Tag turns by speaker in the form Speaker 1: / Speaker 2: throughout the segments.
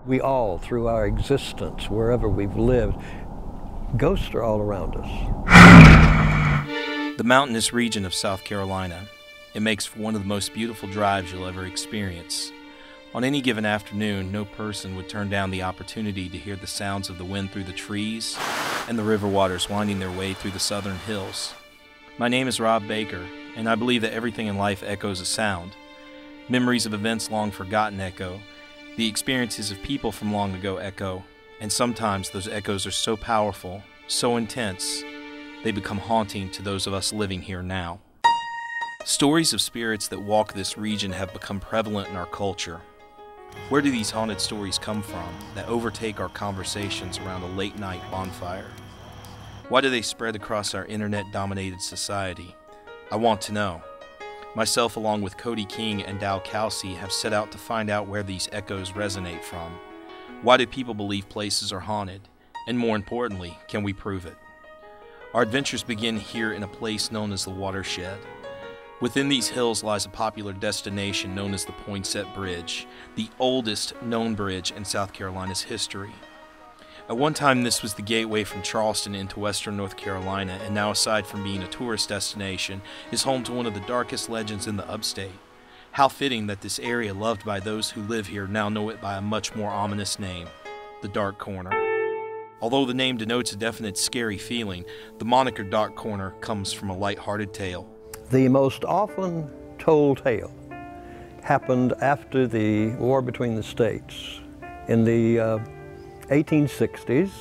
Speaker 1: We all, through our existence, wherever we've lived, ghosts are all around us.
Speaker 2: The mountainous region of South Carolina, it makes for one of the most beautiful drives you'll ever experience. On any given afternoon, no person would turn down the opportunity to hear the sounds of the wind through the trees and the river waters winding their way through the southern hills. My name is Robb Baker, and I believe that everything in life echoes a sound. Memories of events long forgotten echo, the experiences of people from long ago echo, and sometimes those echoes are so powerful, so intense, they become haunting to those of us living here now. Stories of spirits that walk this region have become prevalent in our culture. Where do these haunted stories come from that overtake our conversations around a late-night bonfire? Why do they spread across our internet-dominated society? I want to know. Myself, along with Cody King and Dow Kelsey, have set out to find out where these echoes resonate from. Why do people believe places are haunted? And more importantly, can we prove it? Our adventures begin here in a place known as the Watershed. Within these hills lies a popular destination known as the Poinsett Bridge, the oldest known bridge in South Carolina's history. At one time, this was the gateway from Charleston into western North Carolina, and now, aside from being a tourist destination, is home to one of the darkest legends in the upstate. How fitting that this area loved by those who live here now know it by a much more ominous name, the Dark Corner. Although the name denotes a definite scary feeling, the moniker Dark Corner comes from a light-hearted tale.
Speaker 1: The most often told tale happened after the war between the states. In the 1860s,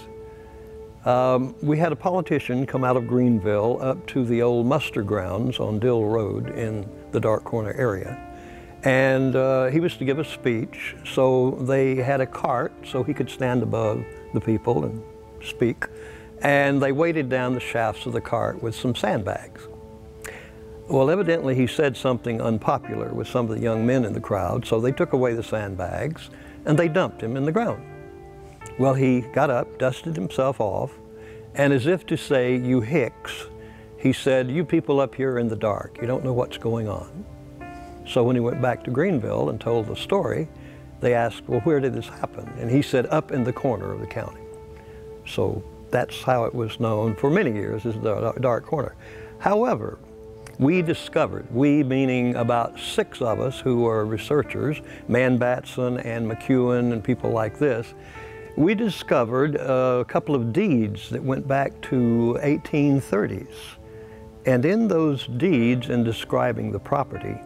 Speaker 1: we had a politician come out of Greenville up to the old muster grounds on Dill Road in the Dark Corner area. And he was to give a speech, so they had a cart so he could stand above the people and speak. And they weighted down the shafts of the cart with some sandbags. Well, evidently he said something unpopular with some of the young men in the crowd, so they took away the sandbags and they dumped him in the ground. Well, he got up, dusted himself off, and as if to say, "You hicks," he said, "You people up here in the dark, you don't know what's going on." So when he went back to Greenville and told the story, they asked, "Well, where did this happen?" And he said, "Up in the corner of the county." So that's how it was known for many years as the Dark Corner. However, we discovered, we meaning about 6 of us who were researchers, Man Batson and McEwen and people like this, we discovered a couple of deeds that went back to 1830s. And in those deeds, in describing the property,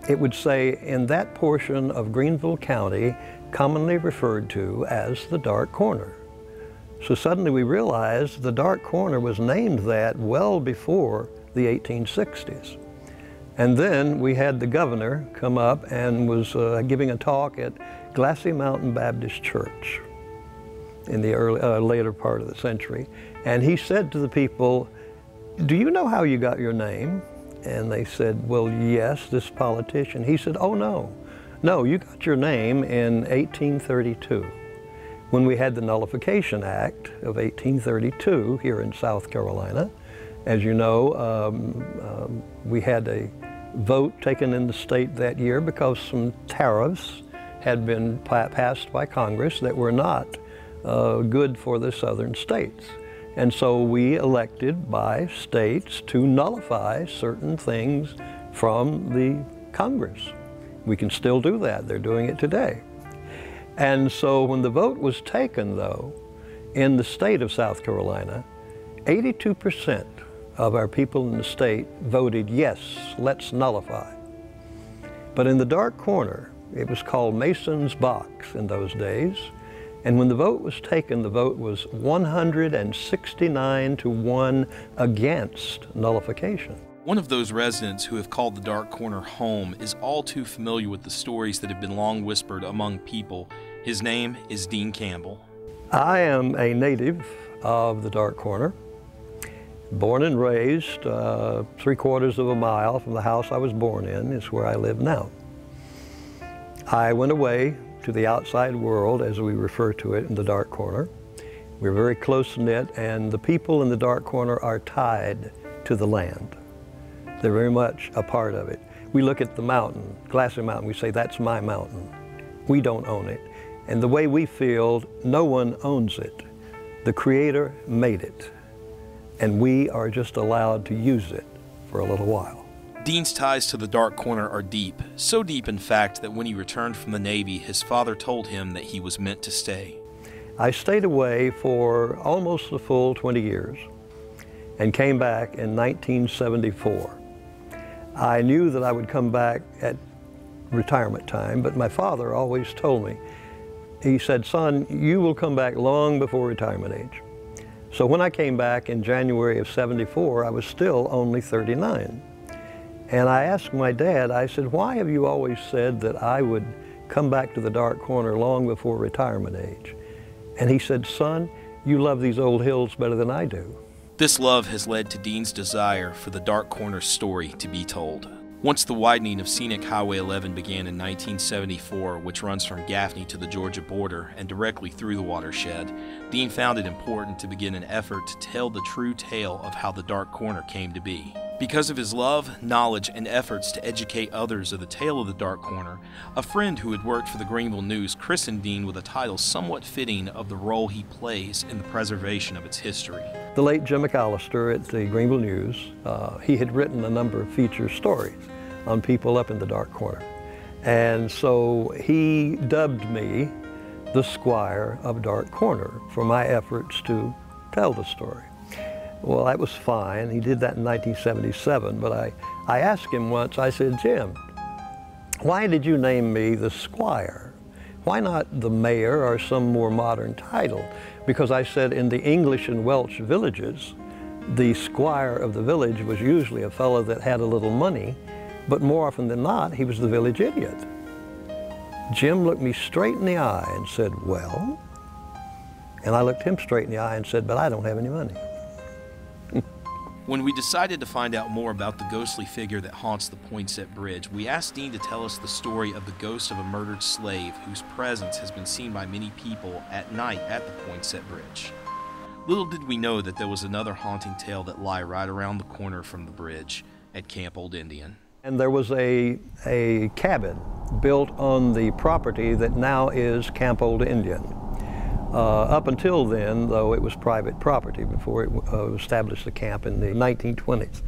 Speaker 1: it would say, in that portion of Greenville County, commonly referred to as the Dark Corner. So suddenly we realized the Dark Corner was named that well before the 1860s. And then we had the governor come up and was giving a talk at Glassy Mountain Baptist Church in the later part of the century. And he said to the people, "Do you know how you got your name?" And they said, "Well, yes, this politician." He said, "Oh, no, you got your name in 1832, when we had the Nullification Act of 1832 here in South Carolina. As you know, we had a vote taken in the state that year because some tariffs had been passed by Congress that were not good for the southern states. And so we elected by states to nullify certain things from the Congress. We can still do that. They're doing it today. And so when the vote was taken, though, in the state of South Carolina, 82% of our people in the state voted yes, let's nullify. But in the Dark Corner, it was called Mason's Box in those days. And when the vote was taken, the vote was 169 to 1 against nullification.
Speaker 2: One of those residents who have called the Dark Corner home is all too familiar with the stories that have been long whispered among people. His name is Dean Campbell.
Speaker 1: I am a native of the Dark Corner, born and raised 3/4 of a mile from the house I was born in is where I live now. I went away to the outside world, as we refer to it, in the Dark Corner. We're very close-knit, and the people in the Dark Corner are tied to the land. They're very much a part of it. We look at the mountain, Glassy Mountain, we say, "That's my mountain." We don't own it. And the way we feel, no one owns it. The Creator made it, and we are just allowed to use it for a little while.
Speaker 2: Dean's ties to the Dark Corner are deep, so deep in fact that when he returned from the Navy, his father told him that he was meant to stay.
Speaker 1: I stayed away for almost a full 20 years and came back in 1974. I knew that I would come back at retirement time, but my father always told me, he said, "Son, you will come back long before retirement age." So when I came back in January of '74, I was still only 39. And I asked my dad, I said, "Why have you always said that I would come back to the Dark Corner long before retirement age?" And he said, "Son, you love these old hills better than I do."
Speaker 2: This love has led to Dean's desire for the Dark Corner's story to be told. Once the widening of Scenic Highway 11 began in 1974, which runs from Gaffney to the Georgia border and directly through the watershed, Dean found it important to begin an effort to tell the true tale of how the Dark Corner came to be. Because of his love, knowledge, and efforts to educate others of the tale of the Dark Corner, a friend who had worked for the Greenville News christened Dean with a title somewhat fitting of the role he plays in the preservation of its history.
Speaker 1: The late Jim McAllister at the Greenville News, he had written a number of feature stories on people up in the Dark Corner. And so he dubbed me the Squire of Dark Corner for my efforts to tell the story. Well, that was fine. He did that in 1977, but I asked him once, I said, "Jim, why did you name me the Squire? Why not the Mayor or some more modern title?" Because I said in the English and Welsh villages, the Squire of the village was usually a fellow that had a little money, but more often than not, he was the village idiot. Jim looked me straight in the eye and said, "Well?" And I looked him straight in the eye and said, "But I don't have any money."
Speaker 2: When we decided to find out more about the ghostly figure that haunts the Poinsett Bridge, we asked Dean to tell us the story of the ghost of a murdered slave whose presence has been seen by many people at night at the Poinsett Bridge. Little did we know that there was another haunting tale that lay right around the corner from the bridge at Camp Old Indian.
Speaker 1: And there was a cabin built on the property that now is Camp Old Indian. Up until then, though, it was private property before it established the camp in the 1920s.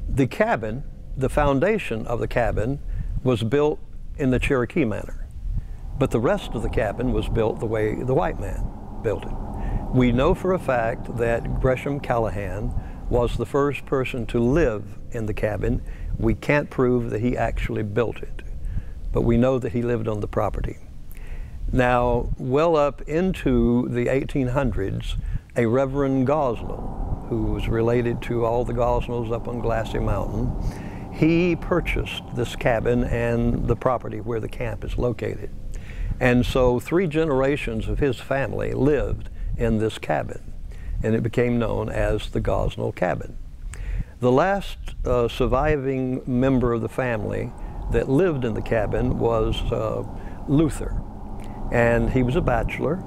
Speaker 1: The cabin, the foundation of the cabin, was built in the Cherokee manner, but the rest of the cabin was built the way the white man built it. We know for a fact that Gresham Callahan was the first person to live in the cabin. We can't prove that he actually built it, but we know that he lived on the property. Now, well up into the 1800s, a Reverend Gosnell, who was related to all the Gosnells up on Glassy Mountain, he purchased this cabin and the property where the camp is located. And so 3 generations of his family lived in this cabin, and it became known as the Gosnell Cabin. The last surviving member of the family that lived in the cabin was Luther. And he was a bachelor.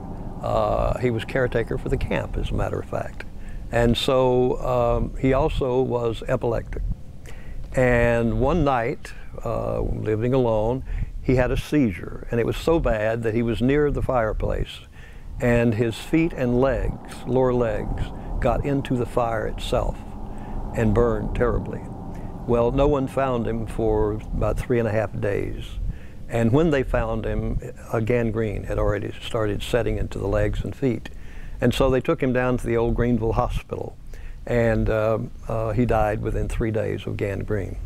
Speaker 1: He was caretaker for the camp, as a matter of fact. And so he also was epileptic. And one night, living alone, he had a seizure. And it was so bad that he was near the fireplace. And his feet and legs, lower legs, got into the fire itself and burned terribly. Well, no one found him for about 3.5 days. And when they found him, gangrene had already started setting into the legs and feet. And so they took him down to the old Greenville Hospital, and he died within 3 days of gangrene.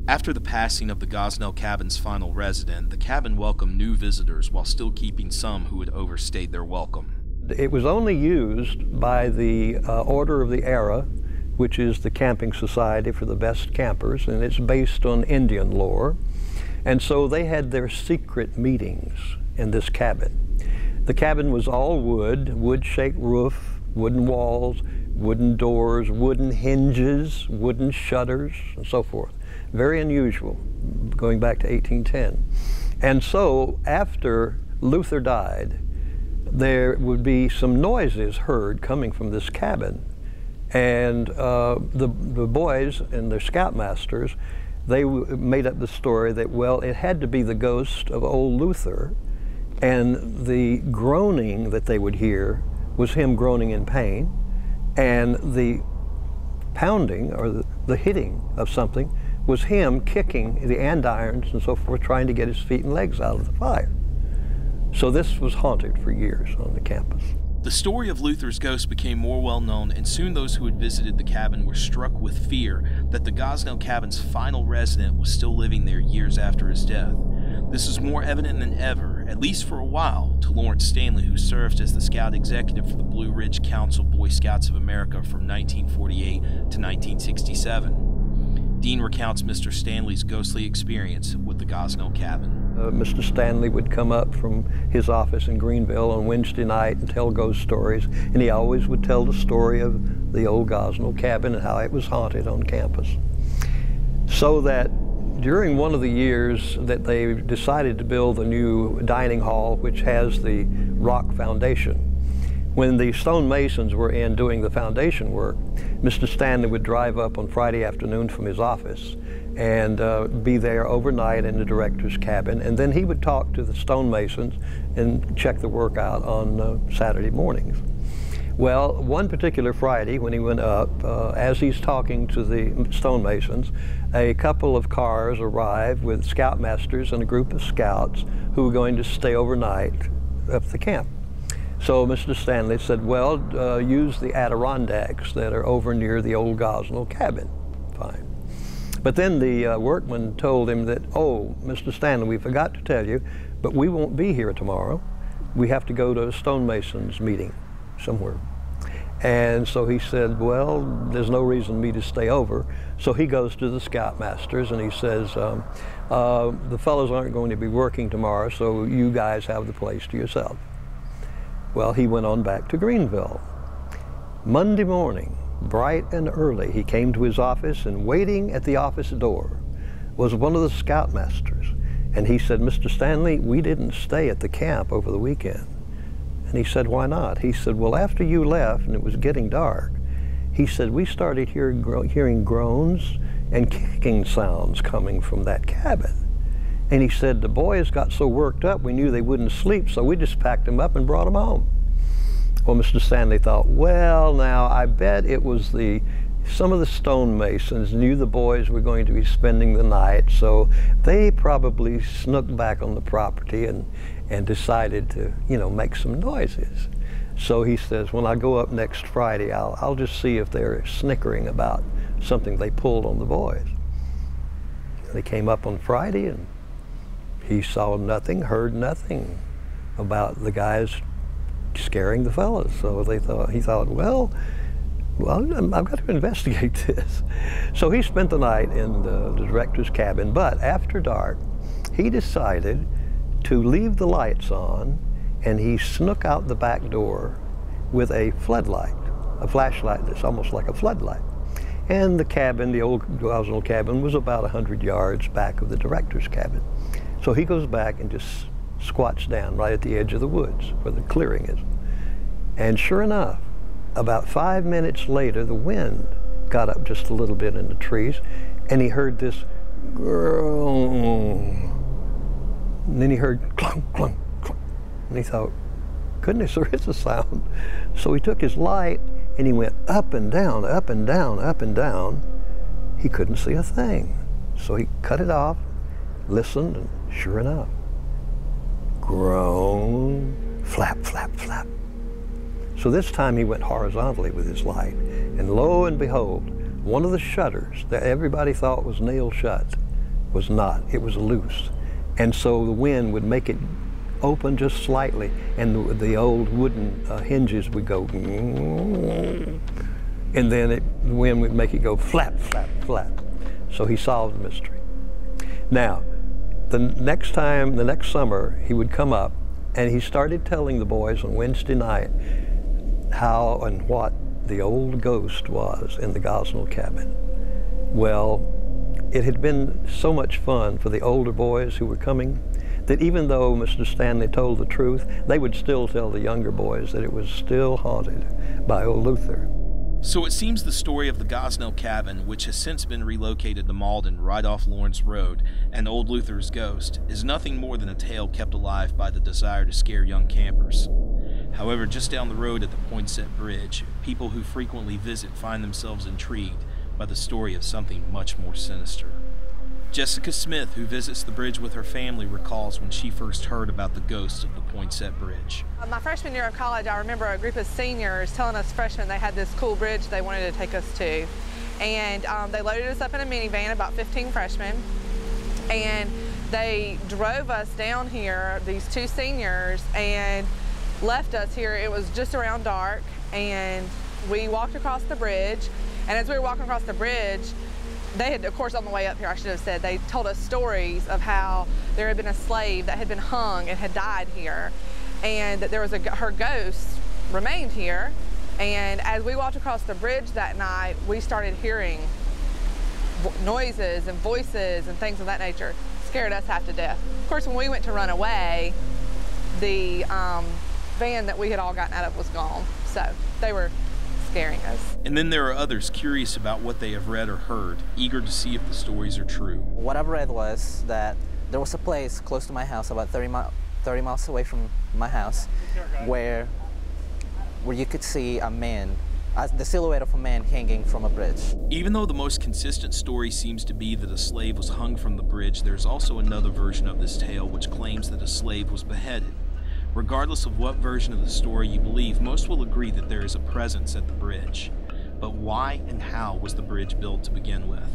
Speaker 2: After the passing of the Gosnell cabin's final resident, the cabin welcomed new visitors while still keeping some who had overstayed their welcome.
Speaker 1: It was only used by the Order of the Era, which is the camping society for the best campers, and it's based on Indian lore. And so they had their secret meetings in this cabin. The cabin was all wood, wood-shaped roof, wooden walls, wooden doors, wooden hinges, wooden shutters, and so forth. Very unusual, going back to 1810. And so after Luther died, there would be some noises heard coming from this cabin. And the boys and their scoutmasters, they made up the story that, well, it had to be the ghost of old Luther, And the groaning that they would hear was him groaning in pain, and the pounding or the hitting of something was him kicking the andirons and so forth, trying to get his feet and legs out of the fire. So this was haunted for years on the campus.
Speaker 2: The story of Luther's ghost became more well known, and soon those who had visited the cabin were struck with fear that the Gosnell cabin's final resident was still living there years after his death. This is more evident than ever, at least for a while, to Lawrence Stanley, who served as the scout executive for the Blue Ridge Council Boy Scouts of America from 1948 to 1967. Dean recounts Mr. Stanley's ghostly experience with the Gosnell cabin.
Speaker 1: Mr. Stanley would come up from his office in Greenville on Wednesday night and tell ghost stories, and he always would tell the story of the old Gosnell cabin and how it was haunted on campus. So that during one of the years that they decided to build the new dining hall, which has the rock foundation, when the stonemasons were in doing the foundation work, Mr. Stanley would drive up on Friday afternoon from his office and be there overnight in the director's cabin, and then he would talk to the stonemasons and check the work out on Saturday mornings. Well, one particular Friday when he went up, as he's talking to the stonemasons, a couple of cars arrived with scoutmasters and a group of scouts who were going to stay overnight up the camp. So Mr. Stanley said, well, use the Adirondacks that are over near the old Gosnell cabin. Fine. But then the workman told him that, oh, Mr. Stanley, we forgot to tell you, but we won't be here tomorrow. We have to go to a stonemasons meeting somewhere. And so he said, well, there's no reason for me to stay over. So he goes to the scoutmasters and he says, the fellows aren't going to be working tomorrow, so you guys have the place to yourself. Well, he went on back to Greenville. Monday morning, bright and early, he came to his office, and waiting at the office door was one of the scoutmasters. And he said, Mr. Stanley, we didn't stay at the camp over the weekend. And he said, why not? He said, well, after you left and it was getting dark, he said, we started hearing groans and kicking sounds coming from that cabin. And he said, the boys got so worked up, we knew they wouldn't sleep, so we just packed them up and brought them home. Well, Mr. Stanley thought, well, now, I bet it was some of the stonemasons knew the boys were going to be spending the night, so they probably snuck back on the property and decided to, make some noises. So he says, when I go up next Friday, I'll just see if they're snickering about something they pulled on the boys. They came up on Friday, and he saw nothing, heard nothing about the guys scaring the fellas. So he thought, well, I've got to investigate this. So he spent the night in the director's cabin, but after dark, he decided to leave the lights on, and he snuck out the back door with a floodlight, a flashlight that's almost like a floodlight. And the cabin, the old Gosnell cabin, was about 100 yards back of the director's cabin. So he goes back and just squats down right at the edge of the woods where the clearing is. And sure enough, about 5 minutes later, the wind got up just a little bit in the trees, and he heard this groan. And then he heard clunk, clunk, clunk. And he thought, goodness, there is a sound. So he took his light and he went up and down, up and down, up and down. He couldn't see a thing. So he cut it off, listened, and sure enough, groan, flap, flap, flap. So this time he went horizontally with his light, and lo and behold, one of the shutters that everybody thought was nailed shut was not. It was loose. And so the wind would make it open just slightly, and the old wooden hinges would go, and then the wind would make it go flap, flap, flap. So he solved the mystery. Now, the next summer, he would come up, and he started telling the boys on Wednesday night how and what the old ghost was in the Gosnell cabin. Well, it had been so much fun for the older boys who were coming that even though Mr. Stanley told the truth, they would still tell the younger boys that it was still haunted by old Luther.
Speaker 2: So it seems the story of the Gosnell cabin, which has since been relocated to Malden right off Lawrence Road, and Old Luther's ghost, is nothing more than a tale kept alive by the desire to scare young campers. However, just down the road at the Poinsett Bridge, people who frequently visit find themselves intrigued by the story of something much more sinister. Jessica Smith, who visits the bridge with her family, recalls when she first heard about the ghost of the Poinsett Bridge.
Speaker 3: My freshman year of college, I remember a group of seniors telling us freshmen they had this cool bridge they wanted to take us to. And they loaded us up in a minivan, about 15 freshmen, and they drove us down here, these two seniors, and left us here. It was just around dark, and we walked across the bridge. And as we were walking across the bridge, they had, of course, on the way up here, I should have said, they told us stories of how there had been a slave that had been hung and had died here, and that there was her ghost remained here. And as we walked across the bridge that night, we started hearing noises and voices and things of that nature. Scared us half to death. Of course, when we went to run away, the van that we had all gotten out of was gone, so they were scaring us.
Speaker 2: And then there are others curious about what they have read or heard, eager to see if the stories are true.
Speaker 4: What I've read was that there was a place close to my house, about 30 miles away from my house, where you could see a man, the silhouette of a man hanging from a bridge.
Speaker 2: Even though the most consistent story seems to be that a slave was hung from the bridge, there's also another version of this tale which claims that a slave was beheaded. Regardless of what version of the story you believe, most will agree that there is a presence at the bridge. But why and how was the bridge built to begin with?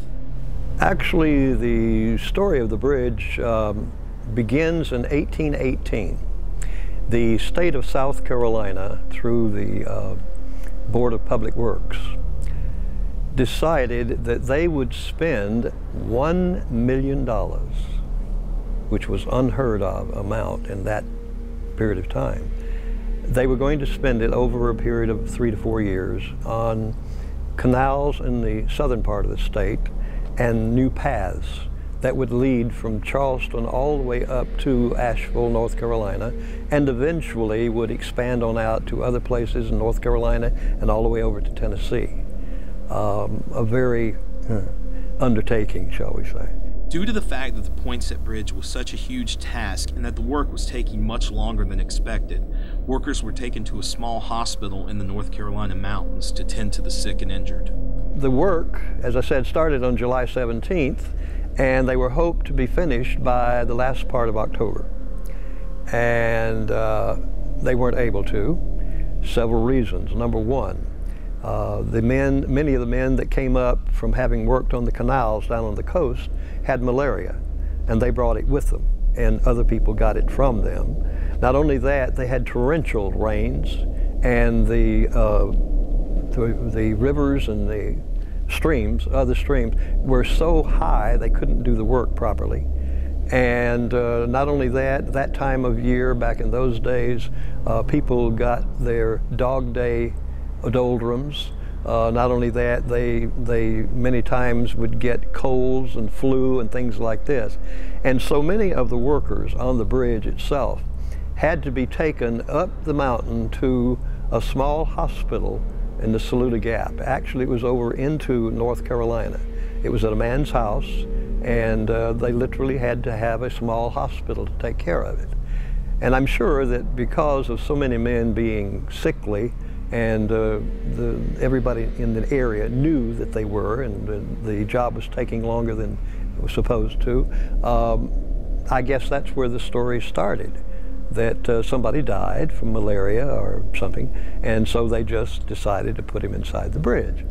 Speaker 1: Actually, the story of the bridge begins in 1818. The state of South Carolina, through the Board of Public Works, decided that they would spend $1 million, which was unheard of amount in that period of time. They were going to spend it over a period of 3 to 4 years on canals in the southern part of the state and new paths that would lead from Charleston all the way up to Asheville, North Carolina, and eventually would expand on out to other places in North Carolina and all the way over to Tennessee. A very undertaking, shall we say.
Speaker 2: Due to the fact that the Poinsett Bridge was such a huge task and that the work was taking much longer than expected, workers were taken to a small hospital in the North Carolina mountains to tend to the sick and injured.
Speaker 1: The work, as I said, started on July 17th, and they were hoped to be finished by the last part of October. And they weren't able to. Several reasons. Number one, many of the men that came up from having worked on the canals down on the coast had malaria, and they brought it with them, and other people got it from them. Not only that, they had torrential rains, and the rivers and the streams, other streams, were so high they couldn't do the work properly. And not only that, that time of year, back in those days, people got their dog day doldrums. Not only that, they many times would get colds and flu and things like this. And so many of the workers on the bridge itself had to be taken up the mountain to a small hospital in the Saluda Gap. Actually, it was over into North Carolina. It was at a man's house, and they literally had to have a small hospital to take care of it. And I'm sure that because of so many men being sickly, and everybody in the area knew that they were, and the job was taking longer than it was supposed to. I guess that's where the story started, that somebody died from malaria or something, and so they just decided to put him inside the bridge.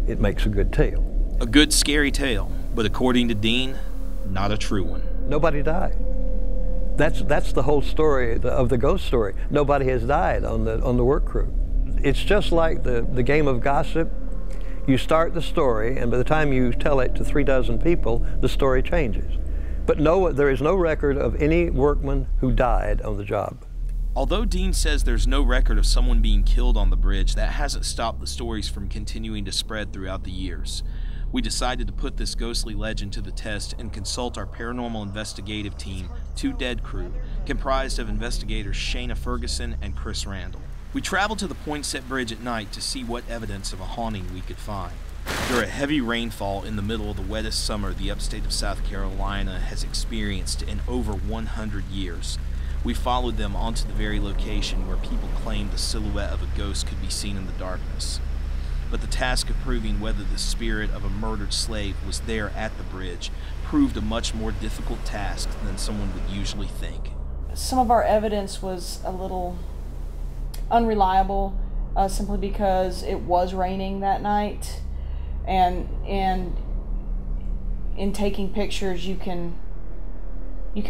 Speaker 1: It makes a good tale.
Speaker 2: A good scary tale, but according to Dean, not a true one.
Speaker 1: Nobody died. That's the whole story of the ghost story. Nobody has died on the work crew. It's just like the game of gossip. You start the story, and by the time you tell it to 36 people, the story changes. But there is no record of any workman who died on the job.
Speaker 2: Although Dean says there's no record of someone being killed on the bridge, that hasn't stopped the stories from continuing to spread throughout the years. We decided to put this ghostly legend to the test and consult our paranormal investigative team, 2 Dead Crew, comprised of investigators Shayna Ferguson and Chris Randall. We traveled to the Poinsett Bridge at night to see what evidence of a haunting we could find. After a heavy rainfall in the middle of the wettest summer the upstate of South Carolina has experienced in over 100 years, we followed them onto the very location where people claimed the silhouette of a ghost could be seen in the darkness. But the task of proving whether the spirit of a murdered slave was there at the bridge proved a much more difficult task than someone would usually think.
Speaker 5: Some of our evidence was a little unreliable, simply because it was raining that night, and in taking pictures you can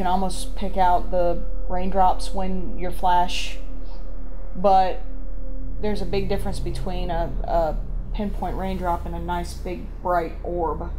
Speaker 5: almost pick out the raindrops when your flash, but there's a big difference between a pinpoint raindrop and a nice big bright orb,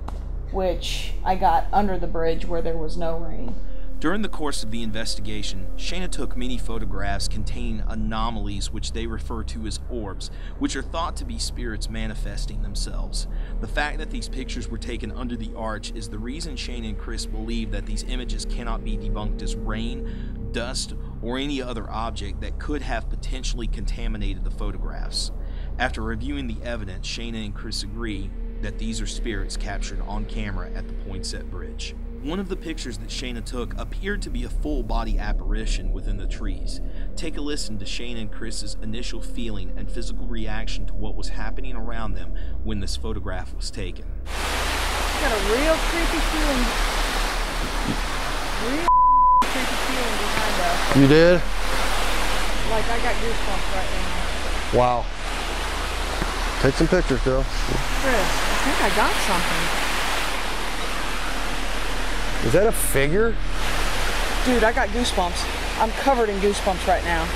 Speaker 5: which I got under the bridge where there was no rain.
Speaker 2: During the course of the investigation, Shayna took many photographs containing anomalies which they refer to as orbs, which are thought to be spirits manifesting themselves. The fact that these pictures were taken under the arch is the reason Shayna and Chris believe that these images cannot be debunked as rain, dust, or any other object that could have potentially contaminated the photographs. After reviewing the evidence, Shayna and Chris agree that these are spirits captured on camera at the Poinsett Bridge. One of the pictures that Shayna took appeared to be a full-body apparition within the trees. Take a listen to Shayna and Chris's initial feeling and physical reaction to what was happening around them when this photograph was taken.
Speaker 5: Got a real creepy feeling. Creepy feeling behind us.
Speaker 1: You did?
Speaker 5: Like I got goosebumps right now.
Speaker 1: Wow. Take some pictures, girl.
Speaker 5: Chris, I think I got something.
Speaker 1: Is that a figure?
Speaker 5: Dude, I got goosebumps. I'm covered in goosebumps right now.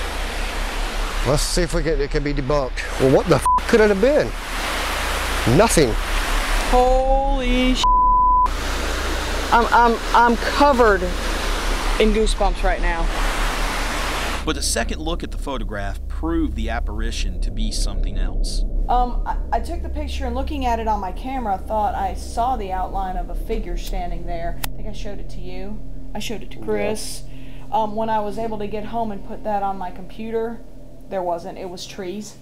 Speaker 1: Let's see if it can be debunked. Well, what the f could it have been? Nothing.
Speaker 5: Holy sh**. I'm covered in goosebumps right now.
Speaker 2: But a second look at the photograph proved the apparition to be something else.
Speaker 5: I took the picture and looking at it on my camera, thought I saw the outline of a figure standing there. I think I showed it to you. I showed it to Chris. When I was able to get home and put that on my computer, there wasn't. It was trees.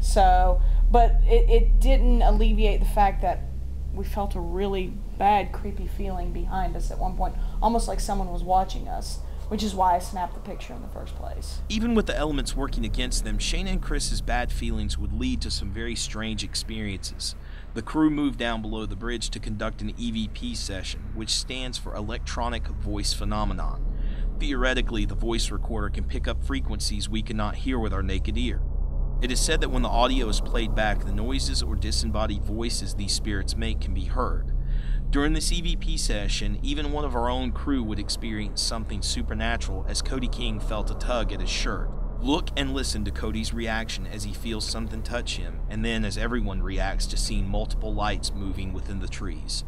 Speaker 5: So, but it didn't alleviate the fact that we felt a really bad, creepy feeling behind us at one point, almost like someone was watching us, which is why I snapped the picture in the first place.
Speaker 2: Even with the elements working against them, Shayna and Chris's bad feelings would lead to some very strange experiences. The crew moved down below the bridge to conduct an EVP session, which stands for Electronic Voice Phenomenon. Theoretically, the voice recorder can pick up frequencies we cannot hear with our naked ear. It is said that when the audio is played back, the noises or disembodied voices these spirits make can be heard. During this EVP session, even one of our own crew would experience something supernatural as Cody King felt a tug at his shirt. Look and listen to Cody's reaction as he feels something touch him, and then as everyone reacts to seeing multiple lights moving within the trees.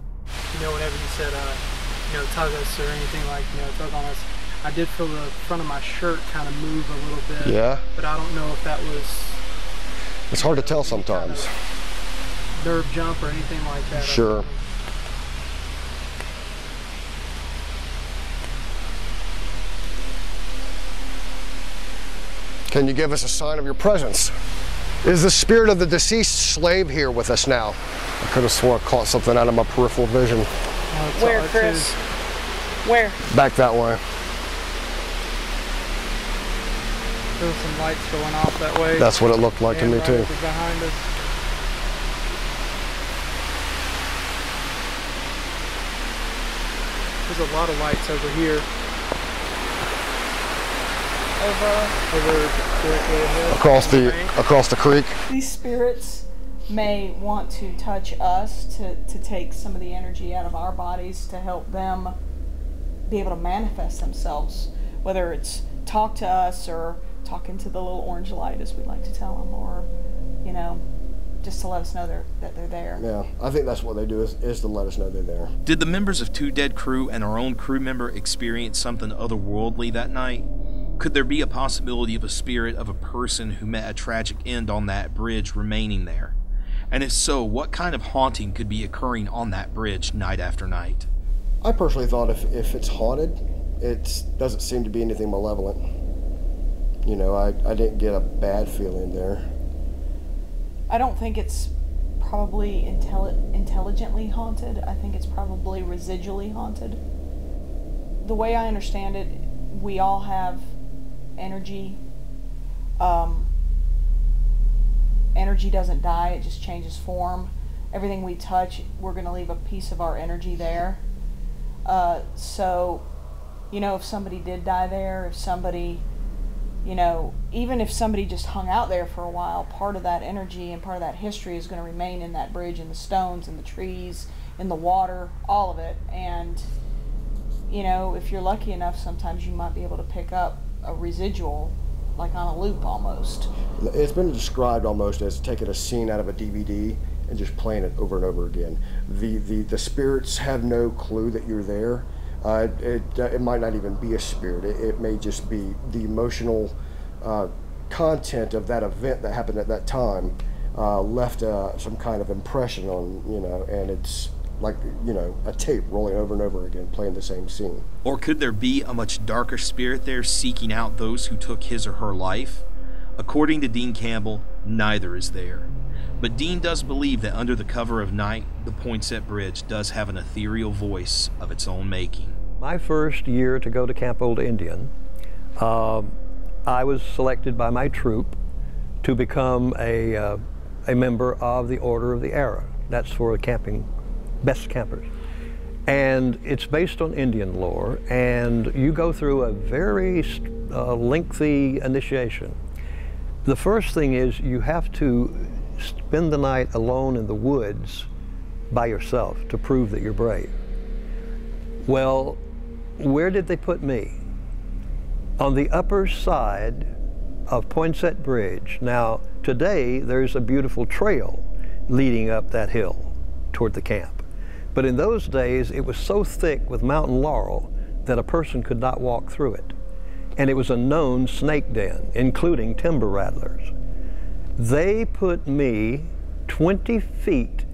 Speaker 6: You know, whenever you said, tug us or anything like, tug on us, I did feel the front of my shirt kind of move a little bit.
Speaker 1: Yeah.
Speaker 6: But I don't know if that was...
Speaker 1: It's hard to tell sometimes.
Speaker 6: Nerve jump or anything like that.
Speaker 1: Sure. Can you give us a sign of your presence? Is the spirit of the deceased slave here with us now? I could have sworn I caught something out of my peripheral vision.
Speaker 5: Where, Chris? Where?
Speaker 1: Back that way.
Speaker 6: There were some lights going off that way.
Speaker 1: That's what it looked like to me
Speaker 6: right
Speaker 1: too.
Speaker 6: Behind us. There's a lot of lights over here.
Speaker 1: Across the creek.
Speaker 5: These spirits may want to touch us to take some of the energy out of our bodies to help them be able to manifest themselves, whether it's talk to us or talk into the little orange light, as we like to tell them, or just to let us know that they're there.
Speaker 1: Yeah, I think that's what they do is to let us know they're there.
Speaker 2: Did the members of Two Dead Crew and our own crew member experience something otherworldly that night? Could there be a possibility of a spirit of a person who met a tragic end on that bridge remaining there? And if so, what kind of haunting could be occurring on that bridge night after night?
Speaker 1: I personally thought if it's haunted, it doesn't seem to be anything malevolent.
Speaker 7: You know, I didn't get a bad feeling there.
Speaker 5: I don't think it's probably intelligently haunted. I think it's probably residually haunted. The way I understand it, we all have energy. Energy doesn't die, it just changes form. Everything we touch, we're going to leave a piece of our energy there. So, you know, if somebody did die there, if somebody, you know, even if somebody just hung out there for a while, part of that energy and part of that history is going to remain in that bridge, in the stones, in the trees, in the water, all of it. And, you know, if you're lucky enough, sometimes you might be able to pick up a residual, like on a loop almost.
Speaker 7: It's been described almost as taking a scene out of a DVD and just playing it over and over again. The spirits have no clue that you're there. It might not even be a spirit. It may just be the emotional content of that event that happened at that time left some kind of impression on, you know, and it's like, you know, a tape rolling over and over again, playing the same scene.
Speaker 2: Or could there be a much darker spirit there seeking out those who took his or her life? According to Dean Campbell, neither is there. But Dean does believe that under the cover of night, the Poinsett Bridge does have an ethereal voice of its own making.
Speaker 1: My first year to go to Camp Old Indian, I was selected by my troop to become a member of the Order of the Era. That's for camping, best campers. And it's based on Indian lore, and you go through a very lengthy initiation. The first thing is you have to spend the night alone in the woods by yourself to prove that you're brave. Well, where did they put me? On the upper side of Poinsett Bridge. Now, today there's a beautiful trail leading up that hill toward the camp. But in those days, it was so thick with mountain laurel that a person could not walk through it. And it was a known snake den, including timber rattlers. They put me 20 feet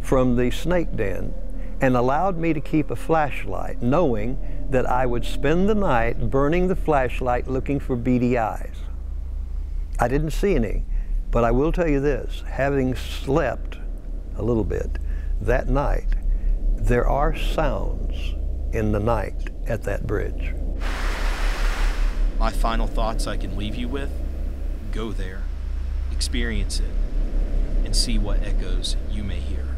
Speaker 1: from the snake den and allowed me to keep a flashlight, knowing that I would spend the night burning the flashlight looking for beady eyes. I didn't see any, but I will tell you this, having slept a little bit that night, there are sounds in the night at that bridge.
Speaker 2: My final thoughts I can leave you with: go there, experience it, and see what echoes you may hear.